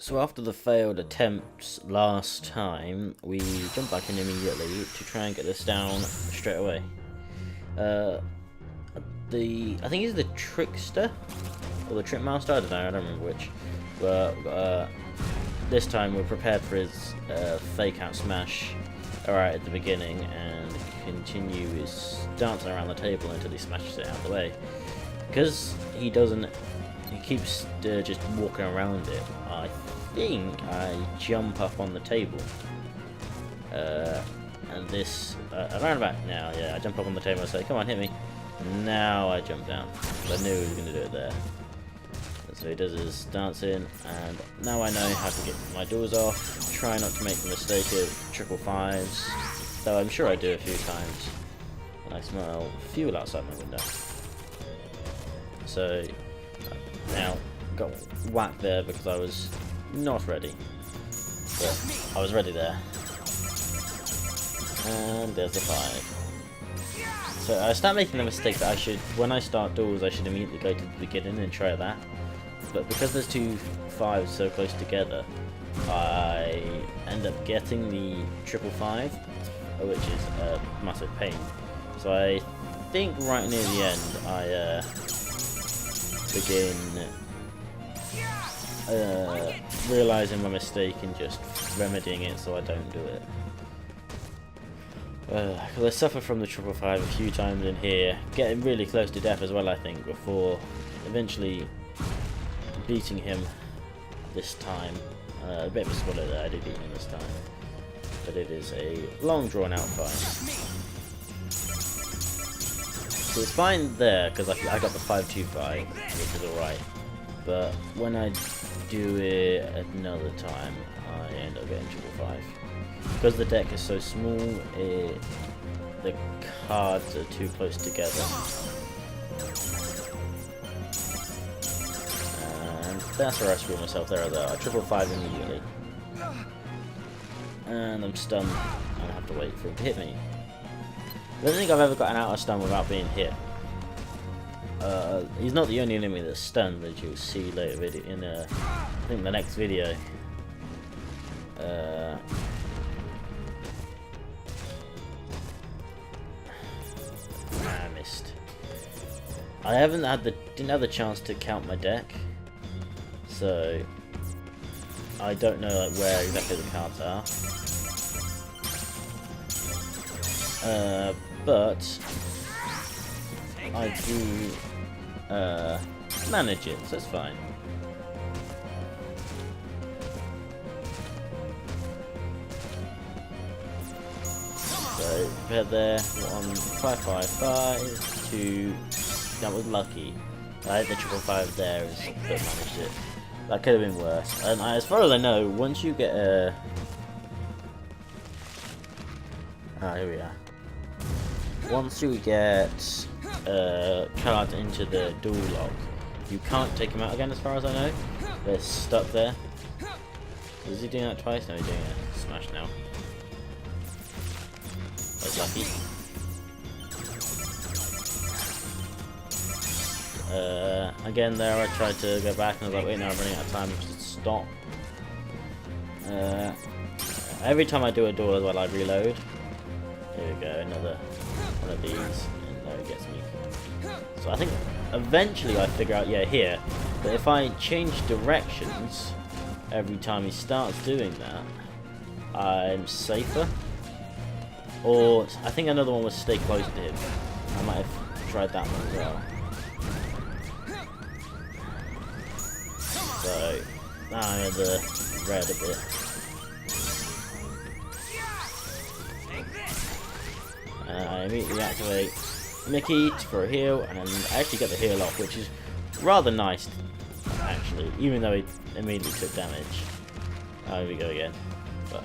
So after the failed attempts last time, we jumped back in immediately to try and get this down straight away. I think he's the trickster or the trick master. I don't remember which. But this time we're prepared for his fake out smash right at the beginning and continue his dancing around the table until he smashes it out of the way. Because he keeps just walking around it. I think I jump up on the table, and this around about now, yeah, I jump up on the table and say, "Come on, hit me!" Now I jump down. I knew he was going to do it there. And so he does his dancing, and now I know how to get my doors off. Try not to make the mistake of triple fives, though I'm sure I do a few times. And I smell fuel outside my window. So now got whacked there because I was not ready, but I was ready there. And there's the 5. So I start making the mistake that when I start duels, I should immediately go to the beginning and try that. But because there's two 5s so close together, I end up getting the triple 5, which is a massive pain. So I think right near the end, I begin realising my mistake and just remedying it so I don't do it. Because I suffer from the triple 5 a few times in here, getting really close to death as well, I think, before eventually beating him this time. A bit of a spoiler that I did beat him this time, but it is a long drawn out fight. So it's fine there because I got the 5-2-5, which is alright. But when I do it another time, I end up getting triple 5. Because the deck is so small, the cards are too close together. And that's where I screw myself there. I triple 5 immediately. And I'm stunned, and I have to wait for him to hit me. I don't think I've ever gotten out of stun without being hit. He's not the only enemy that's stunned, as you'll see later in I think the next video. I missed. I didn't have the chance to count my deck, so I don't know where exactly the cards are. But I do manage it, so it's fine. So prepared there, 1-5-5-5 to that was lucky. I had the triple 5 there, but managed it. That could have been worse. And as far as I know, once you get a here we are. Once you get cards into the dual lock, you can't take them out again as far as I know. They're stuck there. Is he doing that twice? No, he's doing a smash now. That's lucky. Again there I tried to go back and I was like, wait, no, I'm running out of time, just stop. Every time I do a duel as well I reload. Here we go, another one of these, and there it gets me. So I think eventually I figure out, yeah, here, but if I change directions every time he starts doing that, I'm safer. Or I think another one was stay close to him. I might have tried that one as well. So now I'm in the red a bit. I immediately activate Mickey for a heal, and I actually get the heal off, which is rather nice, actually, even though he immediately took damage. Here we go again. But,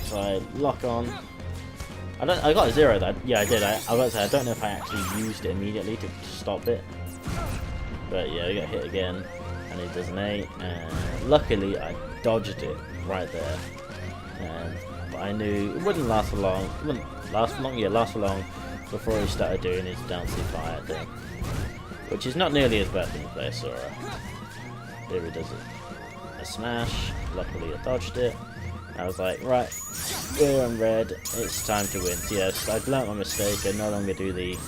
so I lock on. I got a 0 though. Yeah, I did. I was about to say, I don't know if I actually used it immediately to stop it. But yeah, we got hit again, and it does an 8. And luckily, I dodged it right there. But I knew it wouldn't last for long. It wouldn't last for long. Yeah, last for long before he started doing his dancing fire thing, which is not nearly as bad as player Sora. Here he does it. a smash. Luckily I dodged it. I was like, right, we're on red, it's time to win. So yes, I've learnt my mistake. I no longer do the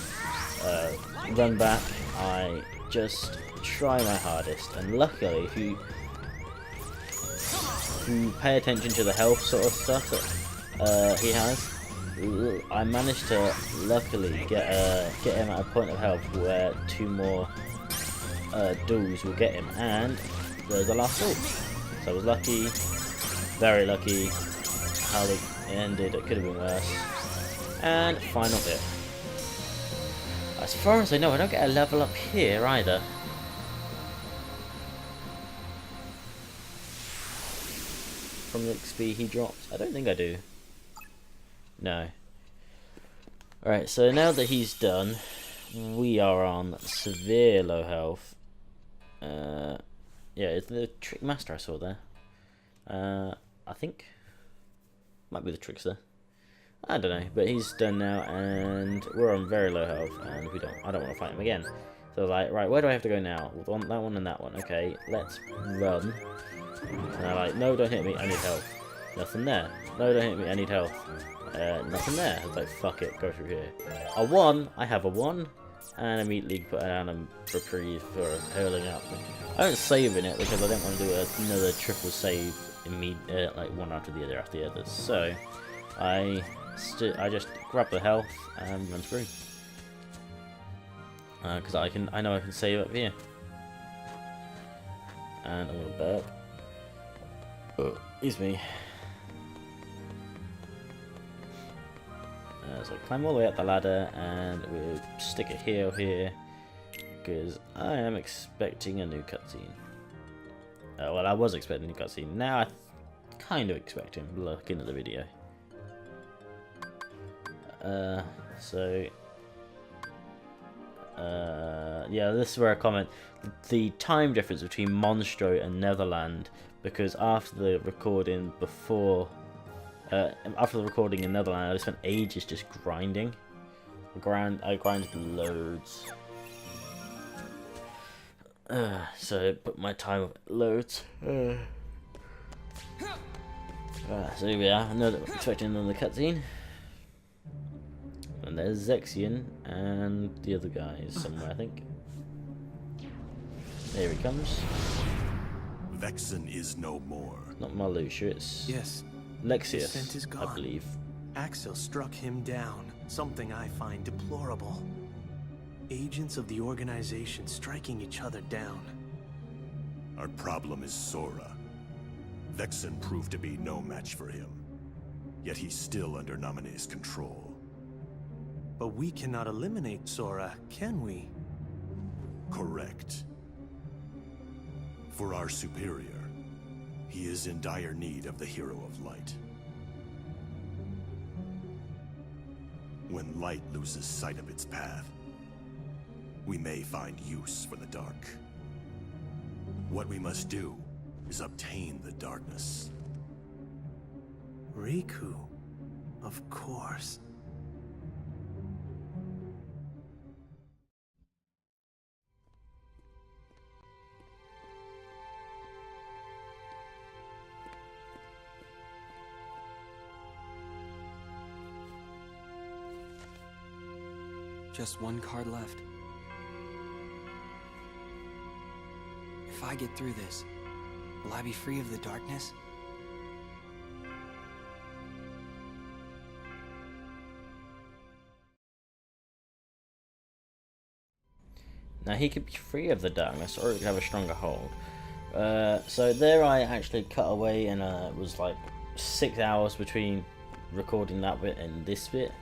run back. I just try my hardest, and luckily if you pay attention to the health sort of stuff that he has, I managed to luckily get him at a point of health where 2 more duels will get him, and there's the last duel. So I was lucky, very lucky. How it ended, it could have been worse. And final hit. As far as I know, I don't get a level up here either. From the XP he drops. I don't think I do. No. Alright, so now that he's done, we are on severe low health. Yeah, it's the Trick Master I saw there. I think. Might be the Trickster. I don't know, but he's done now, and we're on very low health, and I don't want to fight him again. So I was like, right, where do I have to go now? Well, that one and that one. Okay, let's run. And I'm like, no, don't hit me, I need health. Nothing there. No, don't hit me, I need health. Nothing there. I was like, fuck it, go through here. A 1, I have a 1, and immediately put down a reprieve for hurling up. I don't save in it because I don't want to do another triple save like one after the other. So I just grab the health and run through. Because I know I can save up here. And I'm gonna burp. Oh, excuse me. So climb all the way up the ladder, and we'll stick a heal here, because I am expecting a new cutscene. Well, I was expecting a new cutscene. Now I kind of expect him, looking at the video. Yeah, this is where I comment the time difference between Monstro and Netherland, because after the recording in Netherland, I spent ages just grinding. I grinded loads. So I put my time of loads. So here we are, expecting another cutscene. And there's Zexion and the other guys somewhere, I think. There he comes. Vexen is no more. Not Marluxia, it's yes. Lexius, I believe. Axel struck him down, something I find deplorable. Agents of the organization striking each other down. Our problem is Sora. Vexen proved to be no match for him. Yet he's still under Naminé's control. But we cannot eliminate Sora, can we? Correct. For our superior, he is in dire need of the Hero of Light. When light loses sight of its path, we may find use for the dark. What we must do is obtain the darkness. Riku, of course. Just one card left. If I get through this, will I be free of the darkness? Now he could be free of the darkness, or he could have a stronger hold. So there I actually cut away, and it was like 6 hours between recording that bit and this bit.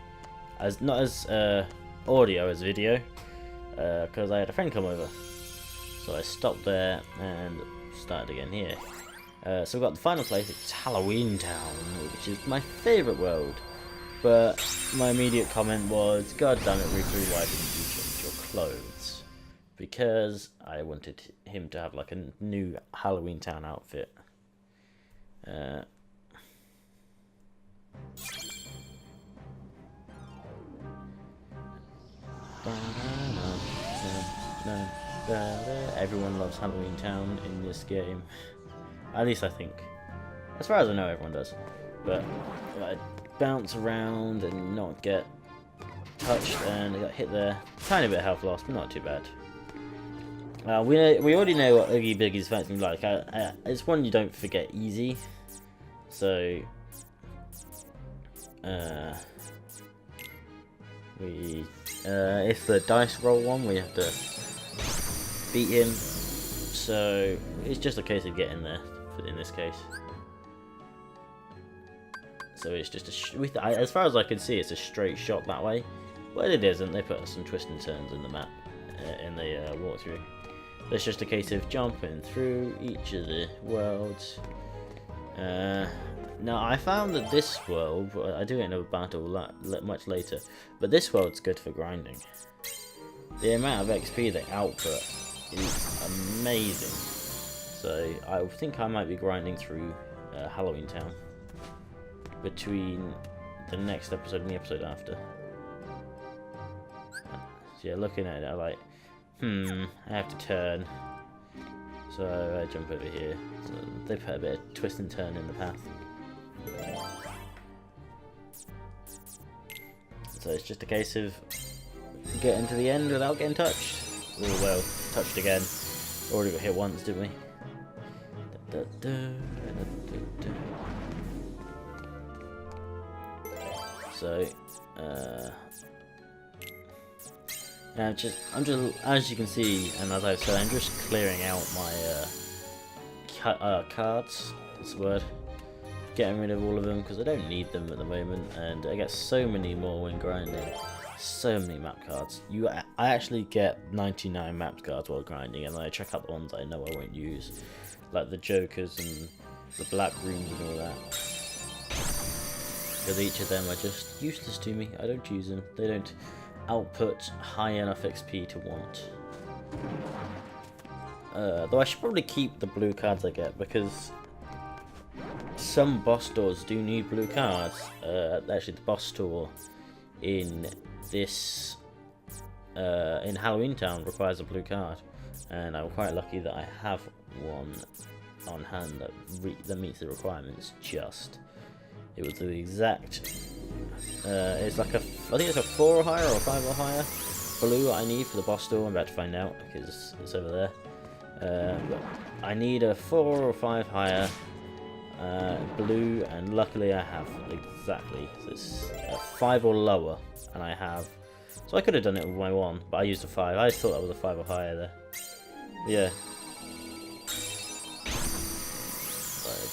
Not as audio as video, because I had a friend come over. So I stopped there and started again here. So we've got the final place, it's Halloween Town, which is my favourite world. But my immediate comment was, God damn it, Riku, why didn't you change your clothes? Because I wanted him to have like a new Halloween Town outfit. Everyone loves Halloween Town in this game. At least I think. As far as I know, everyone does. But bounce around and not get touched, and I got hit there. Tiny bit of health loss, but not too bad. We already know what Oogie Boogie's fights can be like. It's one you don't forget easy. So it's the dice roll one. We have to beat him. So it's just a case of getting there in this case. So it's just as far as I can see, it's a straight shot that way. But it isn't. They put some twists and turns in the map in the walkthrough. It's just a case of jumping through each of the worlds. Now I found that this world, I do get into a battle much later, but this world's good for grinding. The amount of XP they output is amazing. So I think I might be grinding through Halloween Town between the next episode and the episode after. So yeah, looking at it, I'm like, I have to turn. So I jump over here. So they put a bit of twist and turn in the path. So it's just a case of getting to the end without getting touched. Oh well, touched again. Already got hit once, didn't we? So, I'm just, as you can see, and as I've said, I'm just clearing out my cards. That's the word. Getting rid of all of them because I don't need them at the moment, and I get so many more when grinding. So many map cards. I actually get 99 map cards while grinding, and then I check out the ones I know I won't use, like the Jokers and the Black Rooms and all that. Because each of them are just useless to me. I don't use them. They don't output high enough XP to want. Though I should probably keep the blue cards I get, because some boss stores do need blue cards. Actually, the boss store in this in Halloween Town requires a blue card, and I'm quite lucky that I have one on hand that meets the requirements. It was the exact. It's like I think it's a 4 or higher or 5 or higher blue I need for the boss store. I'm about to find out because it's over there. But I need a 4 or 5 higher blue, and luckily I have exactly. So it's a 5 or lower, and I have. So I could have done it with my 1, but I used a 5. I thought that was a 5 or higher there. Yeah.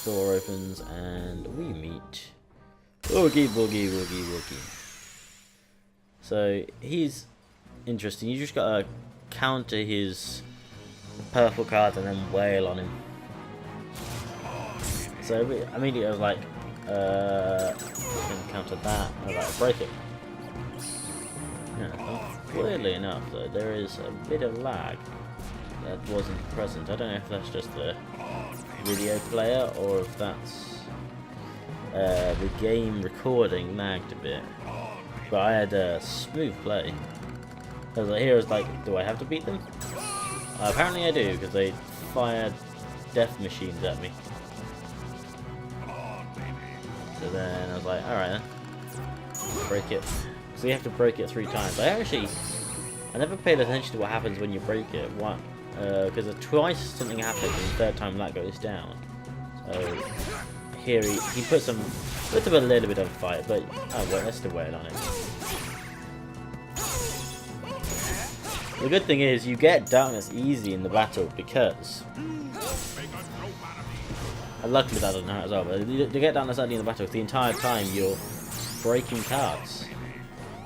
The door opens and we meet Oogie Boogie, Woogie Woogie. So he's interesting. You just gotta counter his purple cards and then wail on him. So immediately I was like, counter that. I was like, break it. Yeah, weirdly enough, though, there is a bit of lag that wasn't present. I don't know if that's just the video player or if that's the game recording lagged a bit, but I had a smooth play. Because here I was like, do I have to beat them? Apparently I do, because they fired death machines at me. So then I was like, alright then, break it. So you have to break it 3 times. I never paid attention to what happens when you break it. Because twice something happens and the 3rd time that goes down. So here he puts him a little bit of a fight, but let's still wait on him. The good thing is you get darkness easy in the battle because, and luckily that doesn't hurt as well, but you get darkness early in the battle the entire time you're breaking cards.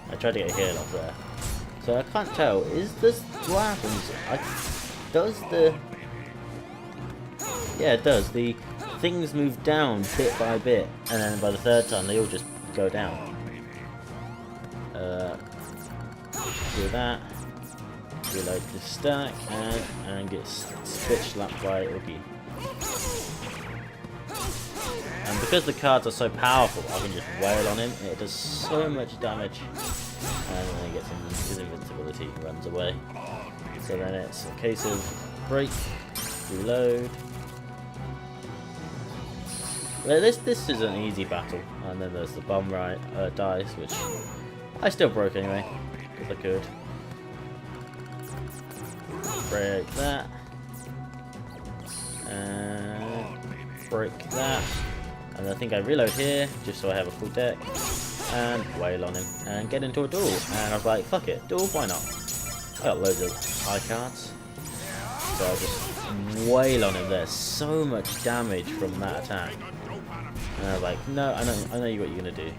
I tried to get a heal off there. So I can't tell, is this what happens? Yeah, it does. The things move down bit by bit, and then by the 3rd time they all just go down. Do that. Reload the stack, and get spit slapped by Oogie. And because the cards are so powerful, I can just wail on him. It does so much damage, and then he gets his invincibility, runs away. So then it's a case of break, reload, This is an easy battle, and then there's the bomb dice, which I still broke anyway, because I could. Break that, and break that, and I think I reload here just so I have a full deck, and wail on him, and get into a duel. And I was like, fuck it, duel, why not? I got loads of high cards, so I just wail on him. There's so much damage from that attack. And I was like, no, I know what you're gonna do.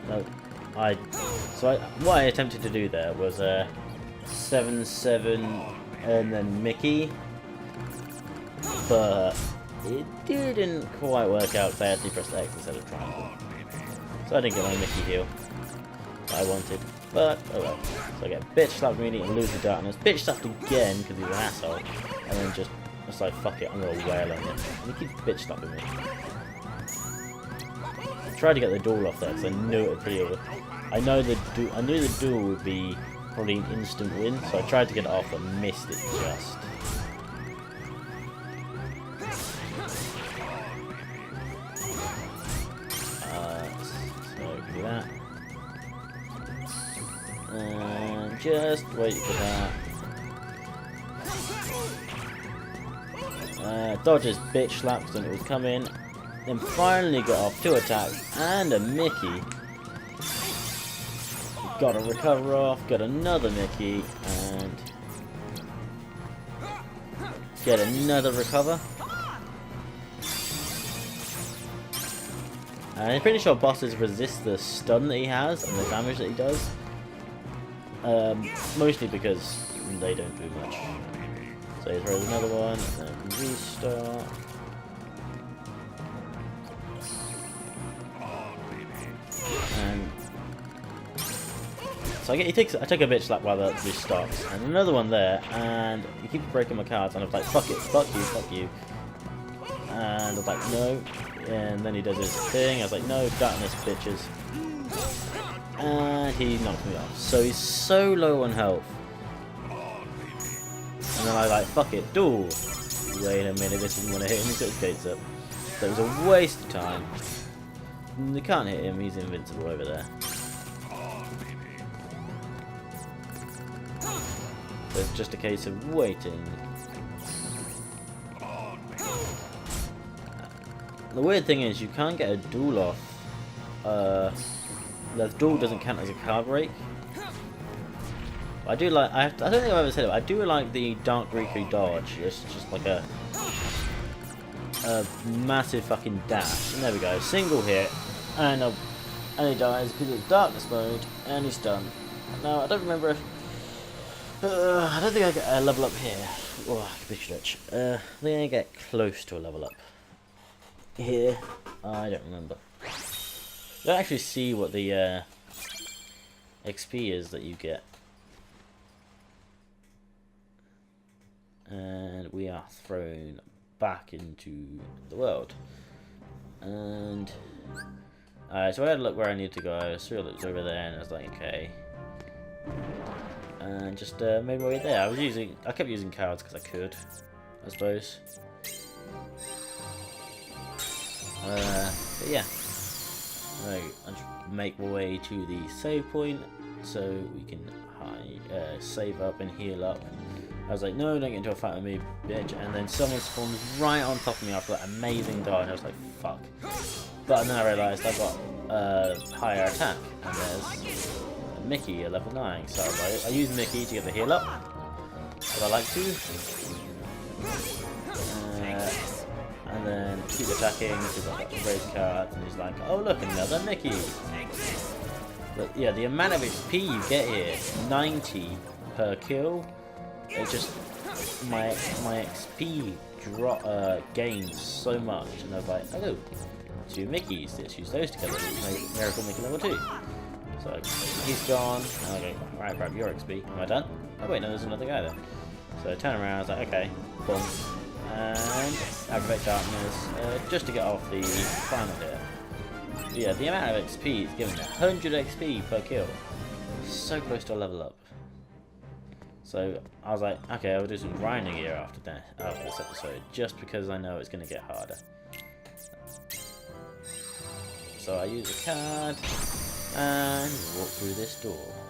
No, what I attempted to do there was 7-7 and then Mickey, but it didn't quite work out because I actually pressed X instead of triangle. So I didn't get my Mickey heal that I wanted, but oh well. So I get bitch slapped immediately and lose the darkness, bitch slapped again because he's an asshole, and then just like, fuck it, I'm gonna wail on him. And he keeps bitch slapping me. I tried to get the duel off there because I knew it would heal. I knew the duel would be probably an instant win, so I tried to get it off and missed it just. So do that. And just wait for that. Dodges bitch slaps when it was coming, then finally got off 2 attacks and a Mickey. Got a recover off, got another Mickey, and get another recover. And I'm pretty sure bosses resist the stun that he has and the damage that he does. Mostly because they don't do much. So he throws another one, and then restart. And so I take a bitch slap while that restarts, and another one there, and he keeps breaking my cards, and I was like, fuck it, fuck you. And I was like, no. And then he does his thing, I was like, no, darkness, bitches. And he knocked me off. So he's so low on health. And then I like, fuck it, duel. Wait a minute, this isn't going to hit him, he's got his gates up. So it was a waste of time. They can't hit him, he's invincible over there. So it's just a case of waiting. The weird thing is, you can't get a duel off. The duel doesn't count as a card break. I do like. I don't think I've ever said it. But I do like the Dark Riku dodge. It's just like a massive fucking dash. And there we go. Single hit, and he dies because it's darkness mode, and he's done. Now I don't remember. I don't think I get a level up here. Oh, big stretch. I think I get close to a level up here. I don't remember. You don't actually see what the XP is that you get. And we are thrown back into the world. And so I had a look where I need to go. I saw it was over there, and I was like, okay. And just made my way there. I kept using cards because I could, I suppose. But yeah. Right, I'll just make my way to the save point so we can save up and heal up. I was like, no, don't get into a fight with me, bitch. And then someone spawns right on top of me after that amazing dodge. I was like, fuck. But then I realised I got higher attack, and there's Mickey at level 9. So I was like, I use Mickey to get the heal up, as I like to. And then keep attacking because I've got raised cards, and he's like, oh look, another Mickey. But yeah, the amount of XP you get here, 90 per kill. It just my XP gains so much, and I was like, oh, 2 Mickeys. Let's use those together. Make Miracle Mickey level 2. So he's gone. And I go, right, grab your XP. Am I done? Oh wait, no, there's another guy there. So I turn around. I was like, okay, boom, and aggravate darkness just to get off the final here. But yeah, the amount of XP is giving 100 XP per kill. So close to a level up. So I was like, okay, I'll do some grinding here after this episode, just because I know it's going to get harder. So I use a card and walk through this door.